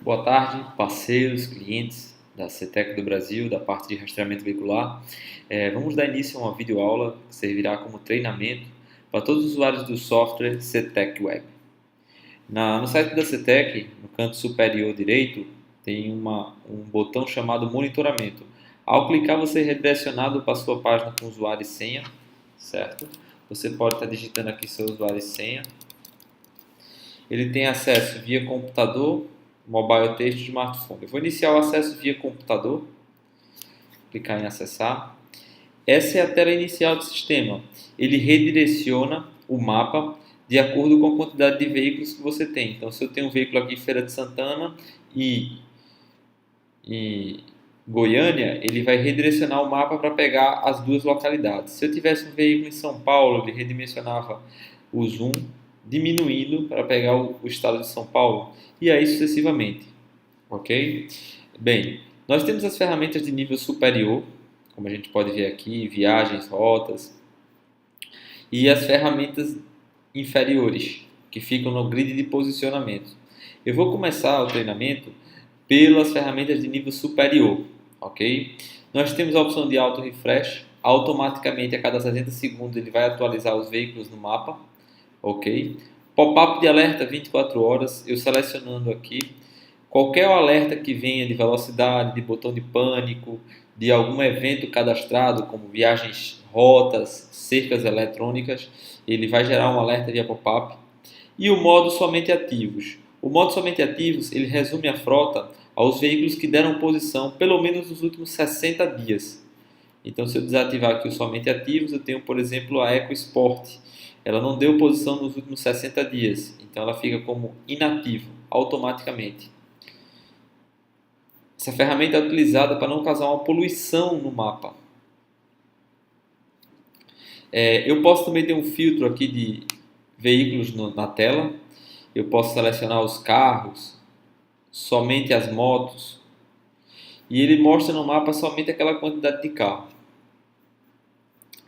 Boa tarde, parceiros, clientes da CETEC do Brasil, da parte de rastreamento veicular. Vamos dar início a uma videoaula que servirá como treinamento para todos os usuários do software CETEC Web. No site da CETEC, no canto superior direito, tem um botão chamado Monitoramento. Ao clicar, você é redirecionado para a sua página com usuário e senha, certo? Você pode estar digitando aqui seu usuário e senha. Ele tem acesso via computador, mobile texto e smartphone. Eu vou iniciar o acesso via computador, clicar em acessar. Essa é a tela inicial do sistema. Ele redireciona o mapa de acordo com a quantidade de veículos que você tem. Então, se eu tenho um veículo aqui em Feira de Santana e Goiânia, ele vai redirecionar o mapa para pegar as duas localidades. Se eu tivesse um veículo em São Paulo, ele redimensionava o zoom, diminuindo para pegar o estado de São Paulo, e aí sucessivamente. Ok? Bem, nós temos as ferramentas de nível superior, como a gente pode ver aqui, viagens, rotas, e as ferramentas inferiores, que ficam no grid de posicionamento. Eu vou começar o treinamento pelas ferramentas de nível superior, ok? Nós temos a opção de auto refresh, automaticamente a cada 60 segundos ele vai atualizar os veículos no mapa, ok? Pop-up de alerta 24 horas, eu selecionando aqui qualquer alerta que venha de velocidade, de botão de pânico, de algum evento cadastrado, como viagens, rotas, cercas eletrônicas, ele vai gerar um alerta via pop-up. E o modo somente ativos. O modo somente ativos, ele resume a frota aos veículos que deram posição pelo menos nos últimos 60 dias. Então, se eu desativar aqui o somente ativos, eu tenho, por exemplo, a EcoSport. Ela não deu posição nos últimos 60 dias, então ela fica como inativo, automaticamente. Essa ferramenta é utilizada para não causar uma poluição no mapa. Eu posso também ter um filtro aqui de veículos na tela. Eu posso selecionar os carros, somente as motos, e ele mostra no mapa somente aquela quantidade de carro.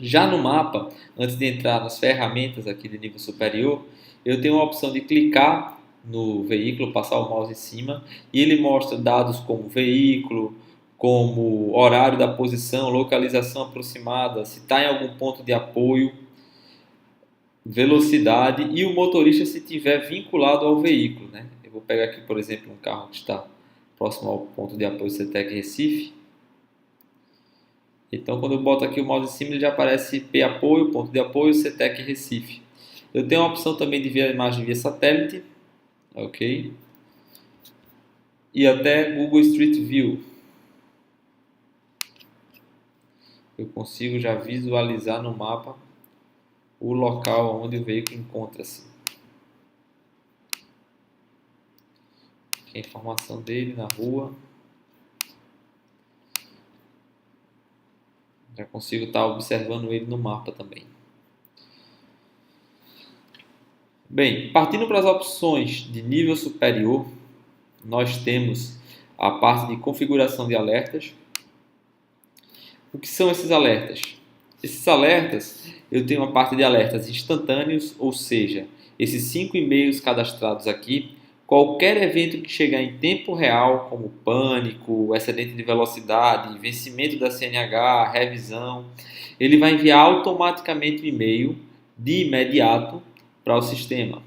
Já no mapa, antes de entrar nas ferramentas aqui de nível superior, eu tenho a opção de clicar no veículo, passar o mouse em cima, e ele mostra dados como veículo, como horário da posição, localização aproximada, se está em algum ponto de apoio, velocidade e o motorista se tiver vinculado ao veículo, né? Eu vou pegar aqui, por exemplo, um carro que está próximo ao ponto de apoio CETEC Recife. Então, quando eu boto aqui o mouse em cima, ele já aparece P apoio, ponto de apoio, CETEC Recife. Eu tenho a opção também de ver a imagem via satélite, ok? E até Google Street View. Eu consigo já visualizar no mapa o local onde o veículo encontra-se. Aqui a informação dele na rua. Já consigo estar observando ele no mapa também. Bem, partindo para as opções de nível superior, nós temos a parte de configuração de alertas. O que são esses alertas? Esses alertas, eu tenho uma parte de alertas instantâneos, ou seja, esses 5 e-mails cadastrados aqui, qualquer evento que chegar em tempo real, como pânico, excedente de velocidade, vencimento da CNH, revisão, ele vai enviar automaticamente o e-mail de imediato para o sistema,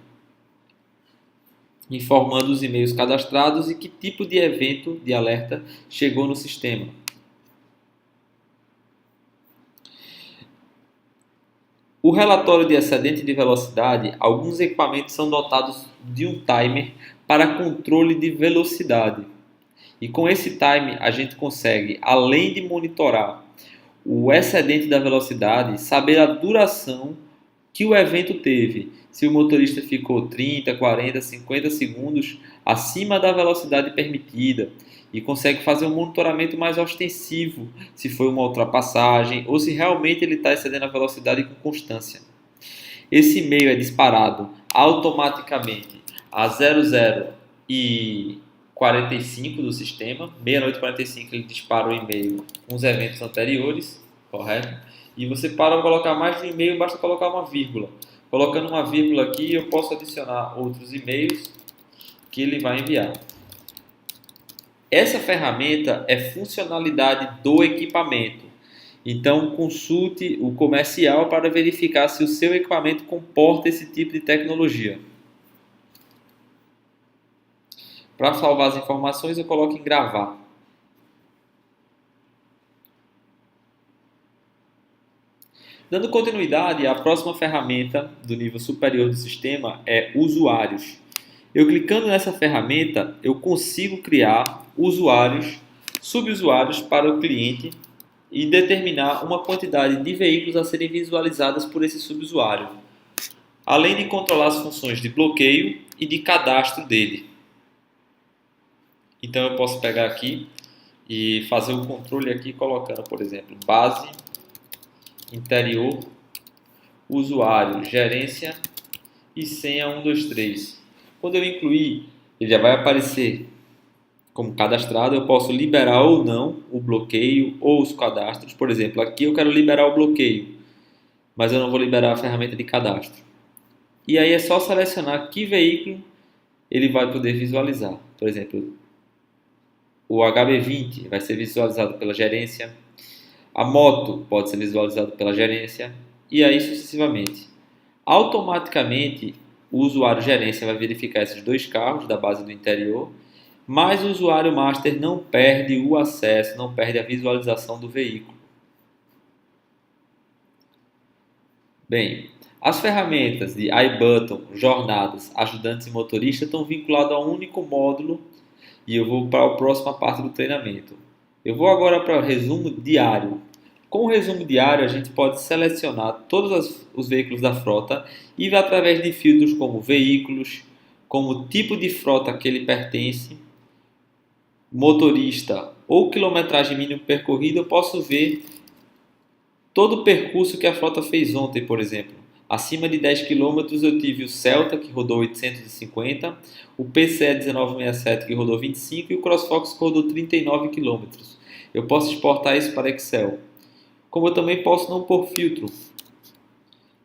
informando os e-mails cadastrados e que tipo de evento de alerta chegou no sistema. O relatório de excedente de velocidade, alguns equipamentos são dotados de um timer para controle de velocidade. E com esse timer a gente consegue, além de monitorar o excedente da velocidade, saber a duração que o evento teve. Se o motorista ficou 30, 40, 50 segundos acima da velocidade permitida, e consegue fazer um monitoramento mais ostensivo se foi uma ultrapassagem ou se realmente ele está excedendo a velocidade com constância. Esse e-mail é disparado automaticamente a 00 e 45 do sistema, meia-noite e 45 ele dispara o e-mail com os eventos anteriores, correto? E você para colocar mais de um e-mail, basta colocar uma vírgula. Colocando uma vírgula aqui, eu posso adicionar outros e-mails que ele vai enviar. Essa ferramenta é funcionalidade do equipamento. Então, consulte o comercial para verificar se o seu equipamento comporta esse tipo de tecnologia. Para salvar as informações, eu coloco em gravar. Dando continuidade, a próxima ferramenta do nível superior do sistema é usuários. Eu clicando nessa ferramenta, eu consigo criar usuários, subusuários para o cliente e determinar uma quantidade de veículos a serem visualizados por esse subusuário, além de controlar as funções de bloqueio e de cadastro dele. Então eu posso pegar aqui e fazer o controle aqui colocando, por exemplo, base, interior, usuário, gerência e senha 123. Quando eu incluir, ele já vai aparecer como cadastrado. Eu posso liberar ou não o bloqueio ou os cadastros. Por exemplo, aqui eu quero liberar o bloqueio, mas eu não vou liberar a ferramenta de cadastro. E aí é só selecionar que veículo ele vai poder visualizar. Por exemplo, o HB20 vai ser visualizado pela gerência, a moto pode ser visualizada pela gerência e aí sucessivamente. Automaticamente, o usuário gerência vai verificar esses dois carros da base do interior, mas o usuário master não perde o acesso, não perde a visualização do veículo. Bem, as ferramentas de iButton, jornadas, ajudantes e motorista estão vinculadas a um único módulo e eu vou para a próxima parte do treinamento. Eu vou agora para o resumo diário. Com o resumo diário, a gente pode selecionar todos os veículos da frota e ver através de filtros como veículos, como tipo de frota que ele pertence, motorista ou quilometragem mínima percorrida. Eu posso ver todo o percurso que a frota fez ontem, por exemplo. Acima de 10 quilômetros eu tive o Celta, que rodou 850, o PCE 1967, que rodou 25 e o CrossFox, que rodou 39 quilômetros. Eu posso exportar isso para Excel. Como eu também posso não pôr filtro.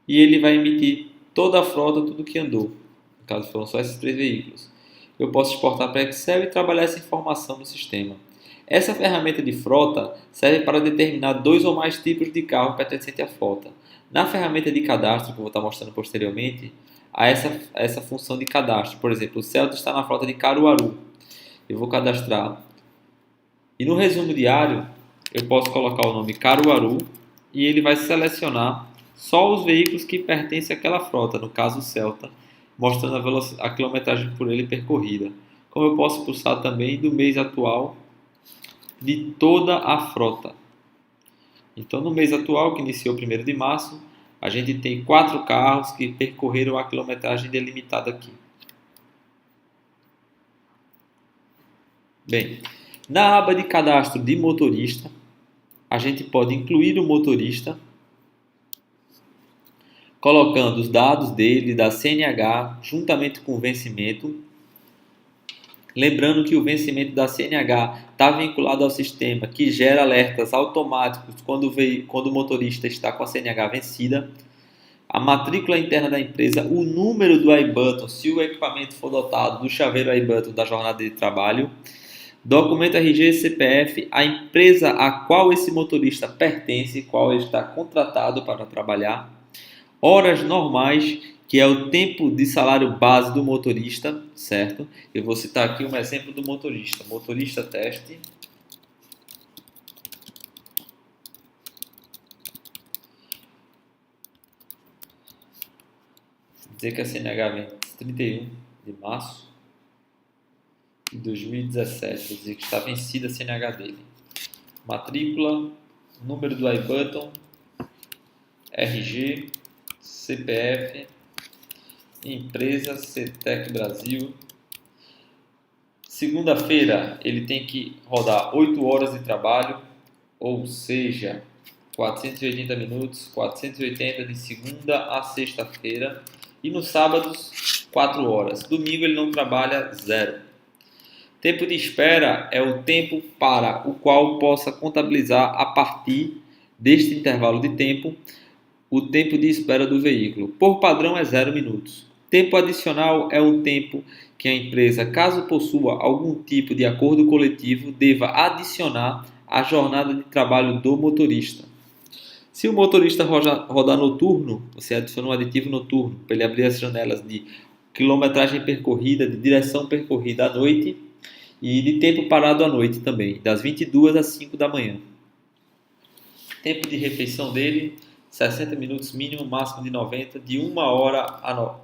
E ele vai emitir toda a frota, tudo que andou. No caso, foram só esses 3 veículos. Eu posso exportar para Excel e trabalhar essa informação no sistema. Essa ferramenta de frota serve para determinar 2 ou mais tipos de carro pertencente à frota. Na ferramenta de cadastro, que eu vou estar mostrando posteriormente, há essa função de cadastro. Por exemplo, o Celta está na frota de Caruaru. Eu vou cadastrar. E no resumo diário, eu posso colocar o nome Caruaru e ele vai selecionar só os veículos que pertencem àquela frota, no caso o Celta, mostrando a quilometragem por ele percorrida. Como eu posso pulsar também do mês atual de toda a frota. Então, no mês atual, que iniciou 1º de março, a gente tem 4 carros que percorreram a quilometragem delimitada aqui. Bem, na aba de cadastro de motorista, a gente pode incluir o motorista, colocando os dados dele, da CNH, juntamente com o vencimento. Lembrando que o vencimento da CNH está vinculado ao sistema que gera alertas automáticos quando o motorista está com a CNH vencida. A matrícula interna da empresa, o número do iButton, se o equipamento for dotado do chaveiro iButton da jornada de trabalho, documento RG, CPF, a empresa a qual esse motorista pertence, qual ele está contratado para trabalhar, horas normais, que é o tempo de salário base do motorista, certo? Eu vou citar aqui um exemplo do motorista. Motorista teste. Dizer que a CNH vem 31 de março de 2017. Vou dizer que está vencida a CNH dele. Matrícula, número do iButton, RG, CPF, empresa CETEC Brasil. Segunda-feira ele tem que rodar 8 horas de trabalho, ou seja, 480 minutos, 480 de segunda a sexta-feira. E nos sábados, 4 horas. Domingo ele não trabalha, 0. Tempo de espera é o tempo para o qual possa contabilizar a partir deste intervalo de tempo o tempo de espera do veículo. Por padrão é 0 minutos. Tempo adicional é o tempo que a empresa, caso possua algum tipo de acordo coletivo, deva adicionar a jornada de trabalho do motorista. Se o motorista rodar noturno, você adiciona um aditivo noturno para ele abrir as janelas de quilometragem percorrida, de direção percorrida à noite e de tempo parado à noite também, das 22 às 5 da manhã. Tempo de refeição dele, 60 minutos mínimo, máximo de 90, de 1 hora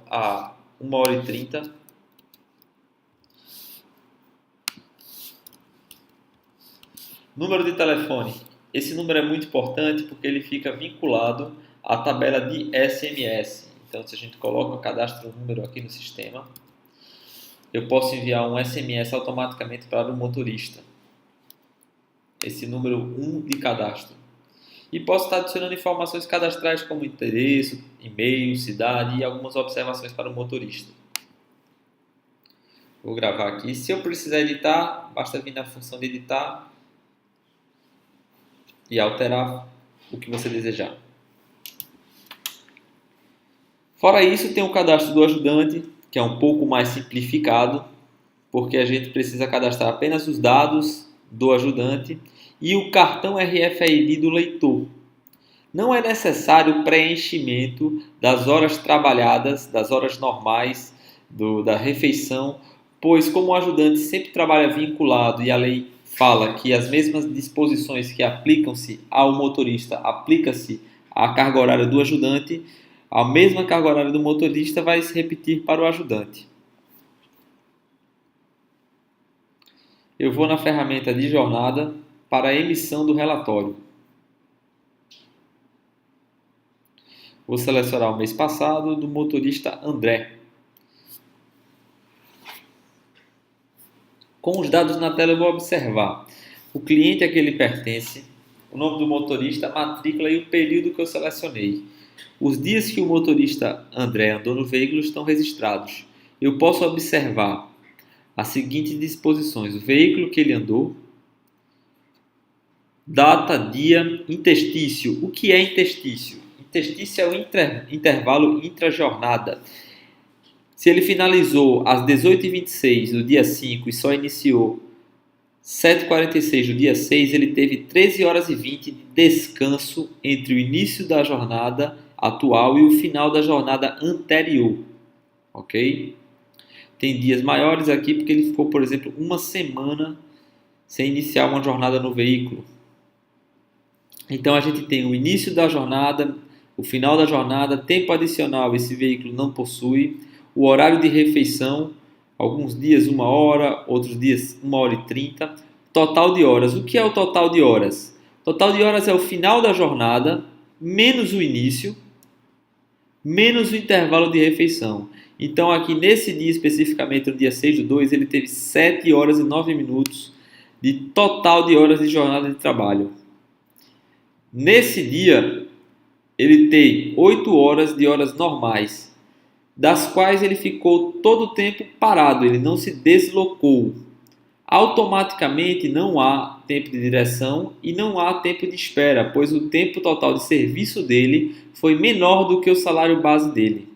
a 1 hora e 30. Número de telefone. Esse número é muito importante porque ele fica vinculado à tabela de SMS. Então, se a gente coloca, cadastra o número aqui no sistema, eu posso enviar um SMS automaticamente para o motorista. Esse número 1 de cadastro. E posso estar adicionando informações cadastrais como endereço, e-mail, cidade e algumas observações para o motorista. Vou gravar aqui. Se eu precisar editar, basta vir na função de editar e alterar o que você desejar. Fora isso, tem o cadastro do ajudante, que é um pouco mais simplificado, porque a gente precisa cadastrar apenas os dados do ajudante e o cartão RFID do leitor. Não é necessário o preenchimento das horas trabalhadas, das horas normais da refeição, pois como o ajudante sempre trabalha vinculado e a lei fala que as mesmas disposições que aplicam-se ao motorista aplicam-se à carga horária do ajudante, a mesma carga horária do motorista vai se repetir para o ajudante. Eu vou na ferramenta de jornada para a emissão do relatório. Vou selecionar o mês passado do motorista André. Com os dados na tela eu vou observar o cliente a que ele pertence, o nome do motorista, a matrícula e o período que eu selecionei. Os dias que o motorista André andou no veículo estão registrados. Eu posso observar as seguintes disposições: o veículo que ele andou, data, dia, interstício. O que é interstício? Interstício é o intervalo intra-jornada. Se ele finalizou às 18h26 do dia 5 e só iniciou 7h46 do dia 6, ele teve 13 horas e 20 de descanso entre o início da jornada atual e o final da jornada anterior. Ok? Tem dias maiores aqui porque ele ficou, por exemplo, uma semana sem iniciar uma jornada no veículo. Então a gente tem o início da jornada, o final da jornada, tempo adicional esse veículo não possui, o horário de refeição, alguns dias 1 hora, outros dias 1 hora e 30, total de horas. O que é o total de horas? Total de horas é o final da jornada, menos o início, menos o intervalo de refeição. Então aqui nesse dia especificamente, no dia 6/2, ele teve 7 horas e 9 minutos de total de horas de jornada de trabalho. Nesse dia, ele tem 8 horas de horas normais, das quais ele ficou todo o tempo parado, ele não se deslocou. Automaticamente não há tempo de direção e não há tempo de espera, pois o tempo total de serviço dele foi menor do que o salário base dele.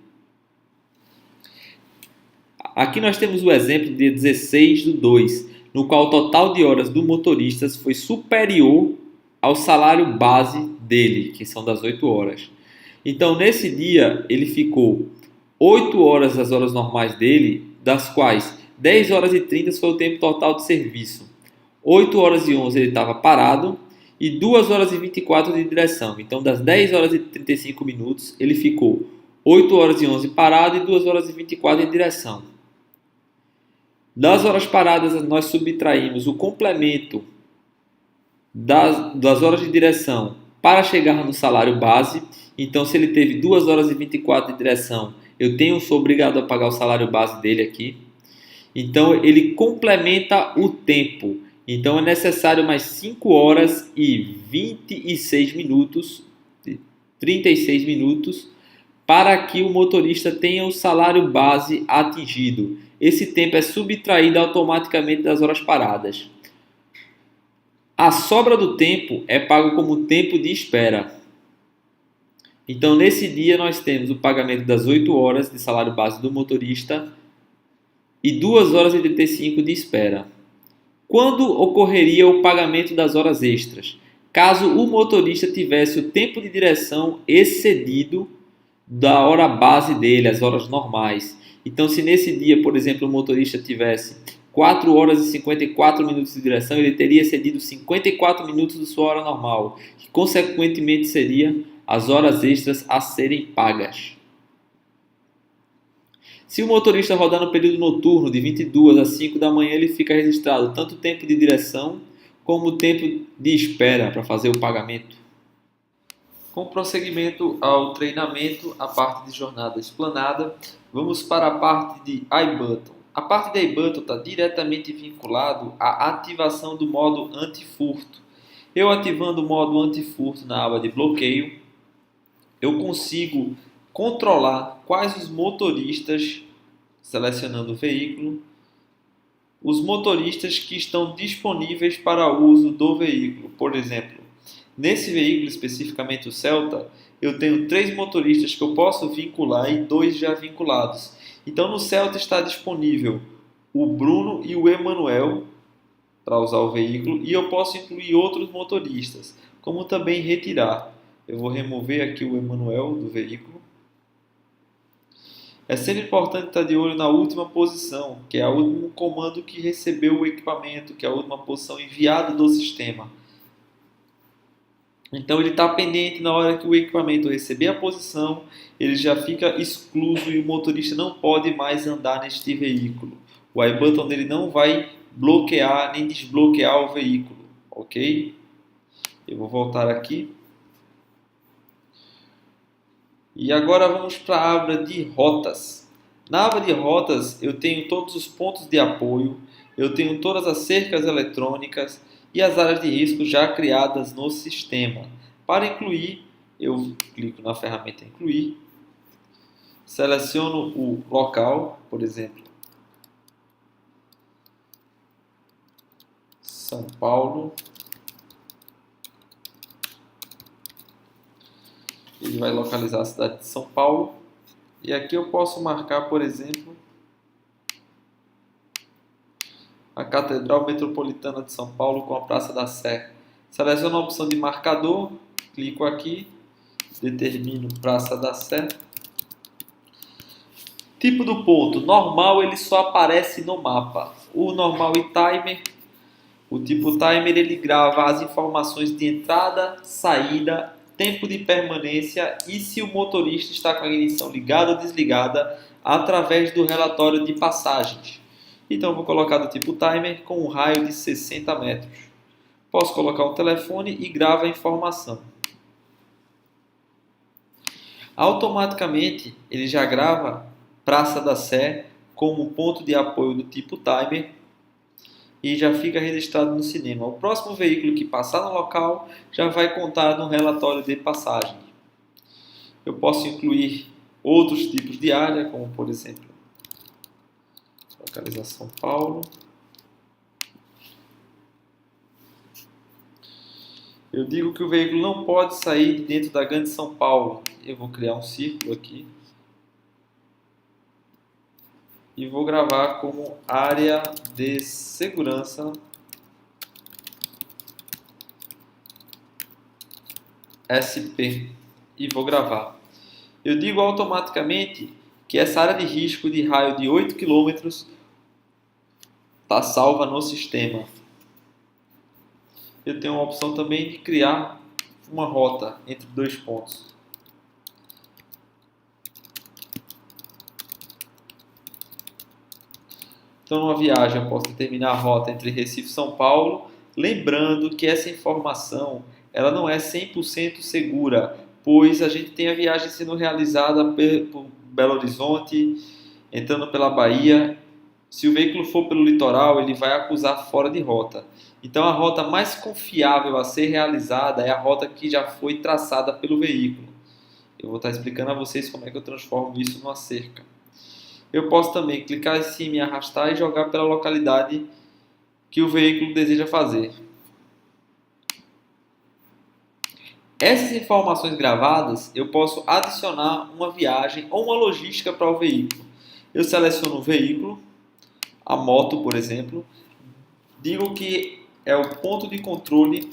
Aqui nós temos o exemplo de 16/2, no qual o total de horas do motorista foi superior ao salário base dele, que são das 8 horas. Então, nesse dia, ele ficou 8 horas das horas normais dele, das quais 10 horas e 30 foi o tempo total de serviço. 8 horas e 11 ele estava parado e 2 horas e 24 de direção. Então, das 10 horas e 35 minutos, ele ficou 8 horas e 11 parado e 2 horas e 24 em direção. Das horas paradas, nós subtraímos o complemento das horas de direção para chegar no salário base. Então, se ele teve 2 horas e 24 de direção, sou obrigado a pagar o salário base dele aqui. Então, ele complementa o tempo. Então, é necessário mais 5 horas e 26 minutos, 36 minutos, para que o motorista tenha o salário base atingido. Esse tempo é subtraído automaticamente das horas paradas. A sobra do tempo é pago como tempo de espera. Então, nesse dia, nós temos o pagamento das 8 horas de salário base do motorista, e 2 horas e 35 de espera. Quando ocorreria o pagamento das horas extras? Caso o motorista tivesse o tempo de direção excedido da hora base dele, as horas normais. Então, se nesse dia, por exemplo, o motorista tivesse 4 horas e 54 minutos de direção, ele teria excedido 54 minutos da sua hora normal, que consequentemente seria as horas extras a serem pagas. Se o motorista rodar no período noturno de 22 às 5 da manhã, ele fica registrado tanto o tempo de direção como o tempo de espera para fazer o pagamento. Com prosseguimento ao treinamento, a parte de jornada explanada, vamos para a parte de iButton. A parte de iButton está diretamente vinculado à ativação do modo anti-furto. Eu ativando o modo anti-furto na aba de bloqueio, eu consigo controlar quais os motoristas, selecionando o veículo, os motoristas que estão disponíveis para uso do veículo. Por exemplo, nesse veículo, especificamente o Celta, eu tenho 3 motoristas que eu posso vincular e 2 já vinculados. Então no Celta está disponível o Bruno e o Emanuel para usar o veículo e eu posso incluir outros motoristas, como também retirar. Eu vou remover aqui o Emanuel do veículo. É sempre importante estar de olho na última posição, que é o último comando que recebeu o equipamento, que é a última posição enviada do sistema. Então ele está pendente na hora que o equipamento receber a posição, ele já fica excluso e o motorista não pode mais andar neste veículo. O iButton dele não vai bloquear nem desbloquear o veículo, ok? Eu vou voltar aqui. E agora vamos para a aba de rotas. Na aba de rotas eu tenho todos os pontos de apoio, eu tenho todas as cercas eletrônicas e as áreas de risco já criadas no sistema. Para incluir, eu clico na ferramenta incluir, seleciono o local, por exemplo, São Paulo. Ele vai localizar a cidade de São Paulo. E aqui eu posso marcar, por exemplo, a Catedral Metropolitana de São Paulo com a Praça da Sé. Seleciono a opção de marcador, clico aqui, determino Praça da Sé. Tipo do ponto, normal, ele só aparece no mapa. O normal e timer, o tipo timer, ele grava as informações de entrada, saída, tempo de permanência e se o motorista está com a ignição ligada ou desligada através do relatório de passagens. Então, vou colocar do tipo timer com um raio de 60 metros. Posso colocar um telefone e grava a informação. Automaticamente, ele já grava Praça da Sé como ponto de apoio do tipo timer e já fica registrado no cinema. O próximo veículo que passar no local já vai contar no relatório de passagem. Eu posso incluir outros tipos de área, como por exemplo, localizar São Paulo. Eu digo que o veículo não pode sair de dentro da Grande São Paulo. Eu vou criar um círculo aqui. E vou gravar como área de segurança SP. E vou gravar. Eu digo automaticamente que essa área de risco de raio de 8 km está salva no sistema. Eu tenho a opção também de criar uma rota entre 2 pontos. Então, numa viagem, eu posso determinar a rota entre Recife e São Paulo, lembrando que essa informação ela não é 100% segura, pois a gente tem a viagem sendo realizada por Belo Horizonte, entrando pela Bahia. Se o veículo for pelo litoral, ele vai acusar fora de rota. Então, a rota mais confiável a ser realizada é a rota que já foi traçada pelo veículo. Eu vou estar explicando a vocês como é que eu transformo isso numa cerca. Eu posso também clicar em cima e arrastar e jogar pela localidade que o veículo deseja fazer. Essas informações gravadas, eu posso adicionar uma viagem ou uma logística para o veículo. Eu seleciono o veículo, a moto, por exemplo, digo que é o ponto de controle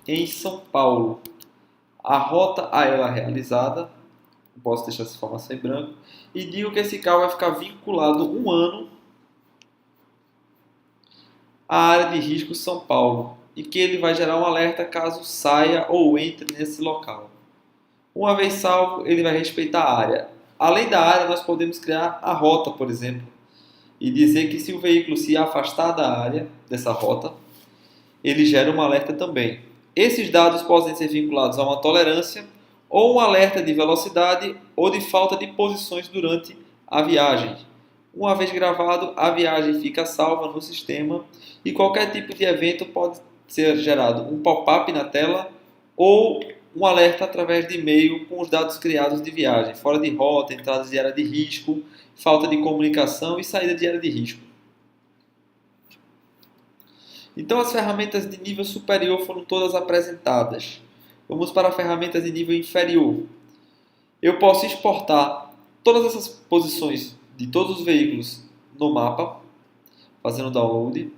em São Paulo. A rota a ela realizada, posso deixar essa informação em branco, e digo que esse carro vai ficar vinculado 1 ano à área de risco São Paulo e que ele vai gerar um alerta caso saia ou entre nesse local. Uma vez salvo, ele vai respeitar a área. Além da área, nós podemos criar a rota, por exemplo, e dizer que se o veículo se afastar da área dessa rota, ele gera um alerta também. Esses dados podem ser vinculados a uma tolerância ou um alerta de velocidade ou de falta de posições durante a viagem. Uma vez gravado, a viagem fica salva no sistema e qualquer tipo de evento pode ser gerado um pop-up na tela ou um alerta através de e-mail com os dados criados de viagem, fora de rota, entrada de área de risco, falta de comunicação e saída de área de risco. Então as ferramentas de nível superior foram todas apresentadas. Vamos para ferramentas de nível inferior. Eu posso exportar todas essas posições de todos os veículos no mapa, fazendo download.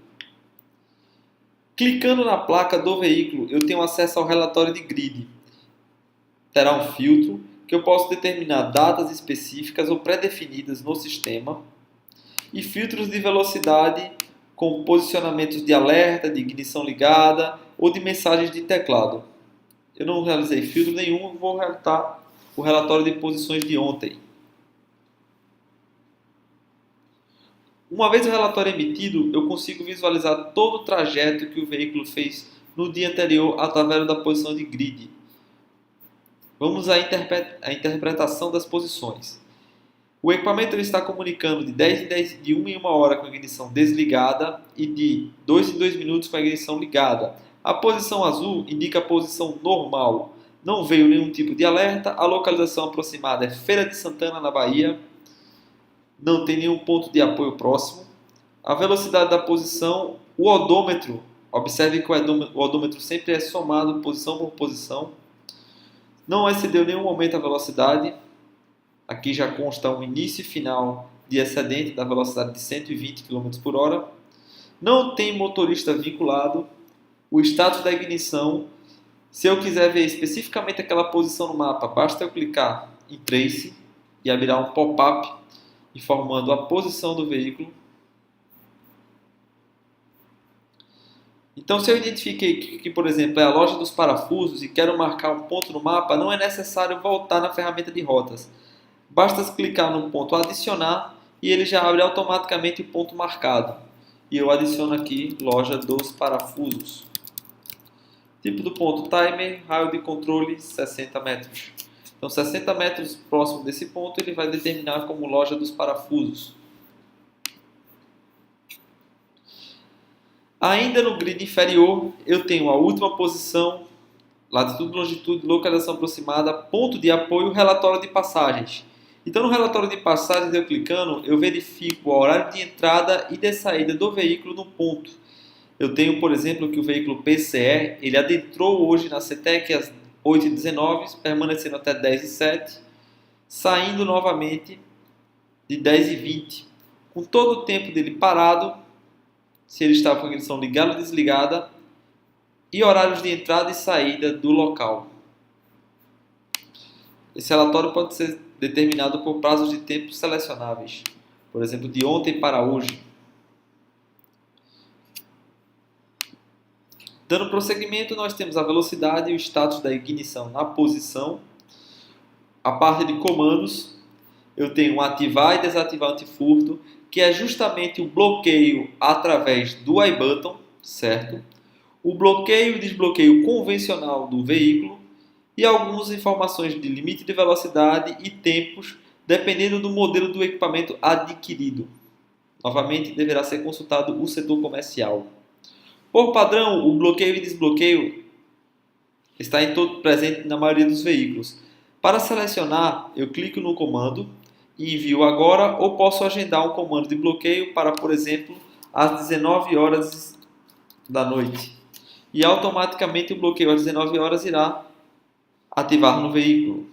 Clicando na placa do veículo, eu tenho acesso ao relatório de grid. Terá um filtro que eu posso determinar datas específicas ou pré-definidas no sistema e filtros de velocidade com posicionamentos de alerta, de ignição ligada ou de mensagens de teclado. Eu não realizei filtro nenhum, vou relatar o relatório de posições de ontem. Uma vez o relatório emitido, eu consigo visualizar todo o trajeto que o veículo fez no dia anterior através da posição de grid. Vamos à interpretação das posições. O equipamento está comunicando de 10 em 10, de 1 em 1 hora com a ignição desligada e de 2 em 2 minutos com a ignição ligada. A posição azul indica a posição normal. Não veio nenhum tipo de alerta. A localização aproximada é Feira de Santana, na Bahia. Não tem nenhum ponto de apoio próximo. A velocidade da posição, o odômetro. Observe que o odômetro sempre é somado posição por posição. Não excedeu nenhum momento a velocidade. Aqui já consta um início e final de excedente da velocidade de 120 km por hora. Não tem motorista vinculado. O status da ignição. Se eu quiser ver especificamente aquela posição no mapa, basta eu clicar em Trace e abrirá um pop-up informando a posição do veículo. Então, se eu identifiquei que, por exemplo, é a loja dos parafusos e quero marcar um ponto no mapa, não é necessário voltar na ferramenta de rotas. Basta clicar no ponto adicionar e ele já abre automaticamente o ponto marcado. E eu adiciono aqui loja dos parafusos. Tipo do ponto timer, raio de controle 60 metros. Então 60 metros próximo desse ponto ele vai determinar como loja dos parafusos. Ainda no grid inferior eu tenho a última posição, latitude, longitude, localização aproximada, ponto de apoio, relatório de passagens. Então, no relatório de passagens, eu clicando, eu verifico o horário de entrada e de saída do veículo no ponto. Eu tenho, por exemplo, que o veículo PCE, ele adentrou hoje na CETEC às 8h19, permanecendo até 10h07, saindo novamente de 10h20. Com todo o tempo dele parado, se ele estava com a ignição ligada ou desligada, e horários de entrada e saída do local. Esse relatório pode ser determinado por prazos de tempo selecionáveis, por exemplo, de ontem para hoje. Dando prosseguimento, nós temos a velocidade e o status da ignição na posição. A parte de comandos, eu tenho ativar e desativar antifurto, que é justamente o bloqueio através do iButton, certo? O bloqueio e desbloqueio convencional do veículo e algumas informações de limite de velocidade e tempos, dependendo do modelo do equipamento adquirido. Novamente, deverá ser consultado o setor comercial. Por padrão, o bloqueio e desbloqueio está presente na maioria dos veículos. Para selecionar, eu clico no comando e envio agora, ou posso agendar um comando de bloqueio para, por exemplo, às 19 horas da noite. E automaticamente o bloqueio às 19 horas irá ativar no veículo.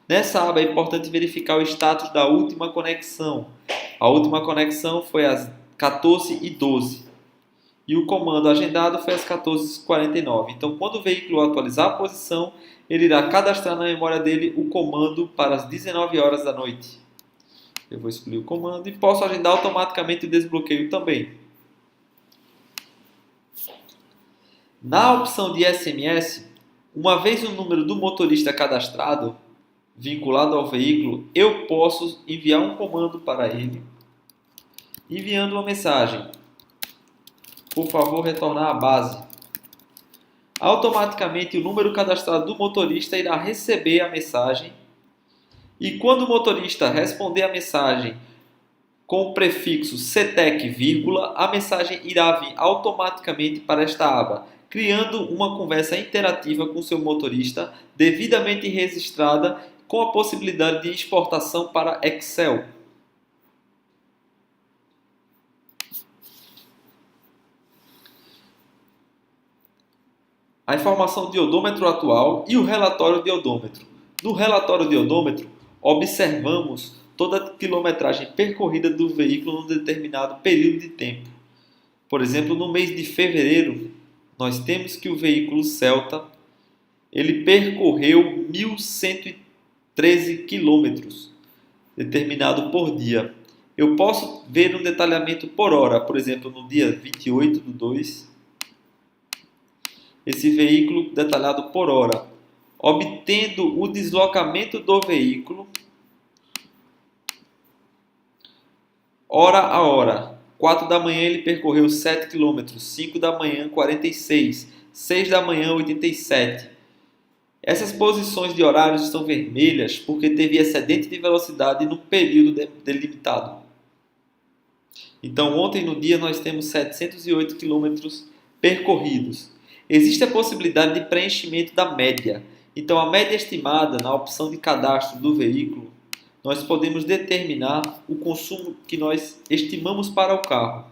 Nessa aba é importante verificar o status da última conexão. A última conexão foi às 14h12. E o comando agendado foi às 14h49. Então, quando o veículo atualizar a posição, ele irá cadastrar na memória dele o comando para as 19 horas da noite. Eu vou excluir o comando e posso agendar automaticamente o desbloqueio também. Na opção de SMS, uma vez o número do motorista cadastrado, vinculado ao veículo, eu posso enviar um comando para ele, enviando uma mensagem: por favor, retornar à base. Automaticamente, o número cadastrado do motorista irá receber a mensagem e quando o motorista responder a mensagem com o prefixo CTEC, vírgula, a mensagem irá vir automaticamente para esta aba, criando uma conversa interativa com seu motorista, devidamente registrada, com a possibilidade de exportação para Excel. A informação de odômetro atual e o relatório de odômetro. No relatório de odômetro, observamos toda a quilometragem percorrida do veículo num determinado período de tempo. Por exemplo, no mês de fevereiro, nós temos que o veículo Celta ele percorreu 1.113 quilômetros, determinado por dia. Eu posso ver um detalhamento por hora, por exemplo, no dia 28/2, esse veículo detalhado por hora, obtendo o deslocamento do veículo hora a hora. 4 da manhã ele percorreu 7 km, 5 da manhã 46, 6 da manhã 87. Essas posições de horários estão vermelhas porque teve excedente de velocidade no período delimitado. Então ontem no dia nós temos 708 km percorridos. Existe a possibilidade de preenchimento da média. Então a média estimada na opção de cadastro do veículo, nós podemos determinar o consumo que nós estimamos para o carro.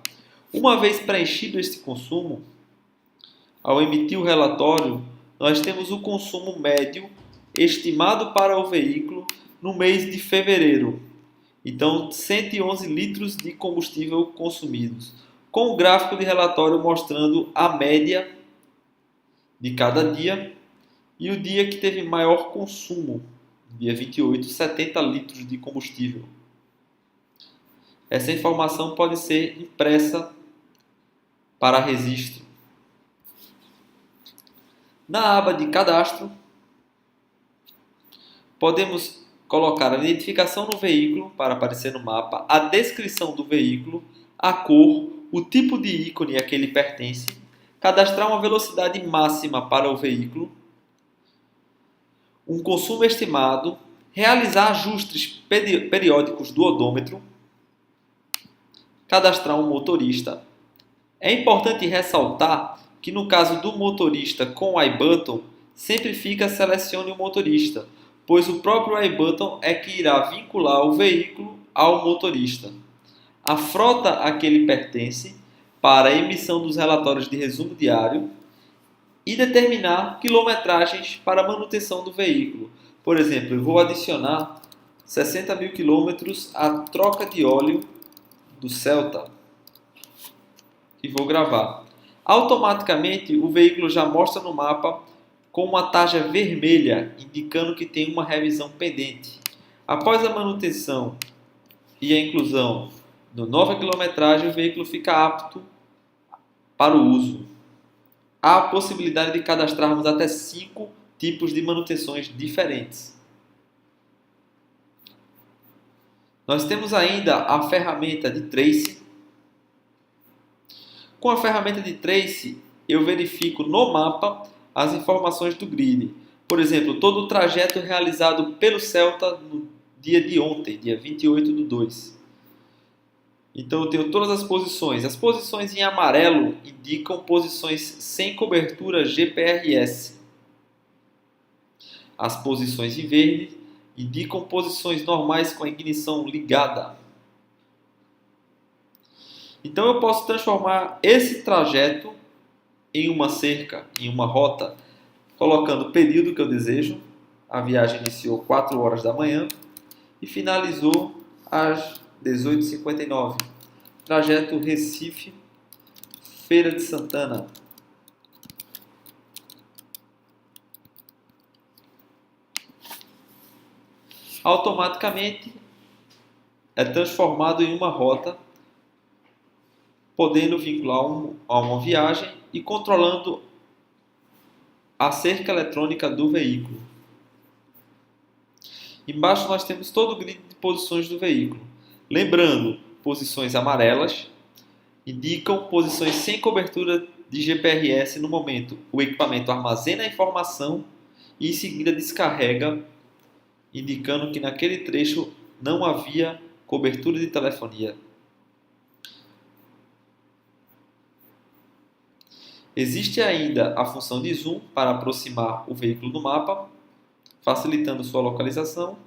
Uma vez preenchido este consumo, ao emitir o relatório, nós temos o consumo médio estimado para o veículo no mês de fevereiro. Então, 111 litros de combustível consumidos, com o gráfico de relatório mostrando a média de cada dia e o dia que teve maior consumo, dia 28, 70 litros de combustível. Essa informação pode ser impressa para registro. Na aba de cadastro, podemos colocar a identificação do veículo para aparecer no mapa, a descrição do veículo, a cor, o tipo de ícone a que ele pertence, cadastrar uma velocidade máxima para o veículo, um consumo estimado, realizar ajustes periódicos do odômetro, cadastrar um motorista. É importante ressaltar que no caso do motorista com o iButton, sempre fica selecione o motorista, pois o próprio iButton é que irá vincular o veículo ao motorista. A frota a que ele pertence para a emissão dos relatórios de resumo diário e determinar quilometragens para a manutenção do veículo. Por exemplo, eu vou adicionar 60.000 quilômetros à troca de óleo do Celta e vou gravar. Automaticamente o veículo já mostra no mapa com uma tarja vermelha, indicando que tem uma revisão pendente. Após a manutenção e a inclusão da nova quilometragem, o veículo fica apto para o uso. Há a possibilidade de cadastrarmos até 5 tipos de manutenções diferentes. Nós temos ainda a ferramenta de Trace. Com a ferramenta de Trace, eu verifico no mapa as informações do grid. Por exemplo, todo o trajeto realizado pelo Celta no dia de ontem, dia 28/2. Então eu tenho todas as posições. As posições em amarelo indicam posições sem cobertura GPRS. As posições em verde indicam posições normais com a ignição ligada. Então eu posso transformar esse trajeto em uma cerca, em uma rota, colocando o período que eu desejo. A viagem iniciou 4 horas da manhã e finalizou às 18h59. Trajeto Recife, Feira de Santana. Automaticamente é transformado em uma rota, podendo vincular a uma viagem e controlando a cerca eletrônica do veículo. Embaixo nós temos todo o grid de posições do veículo. Lembrando, posições amarelas indicam posições sem cobertura de GPRS no momento. O equipamento armazena a informação e em seguida descarrega, indicando que naquele trecho não havia cobertura de telefonia. Existe ainda a função de zoom para aproximar o veículo do mapa, facilitando sua localização,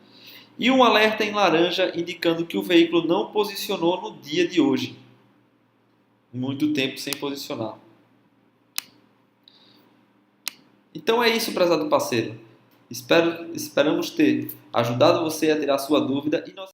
e um alerta em laranja indicando que o veículo não posicionou no dia de hoje. Muito tempo sem posicionar. Então é isso, prezado parceiro. Esperamos ter ajudado você a tirar sua dúvida e nós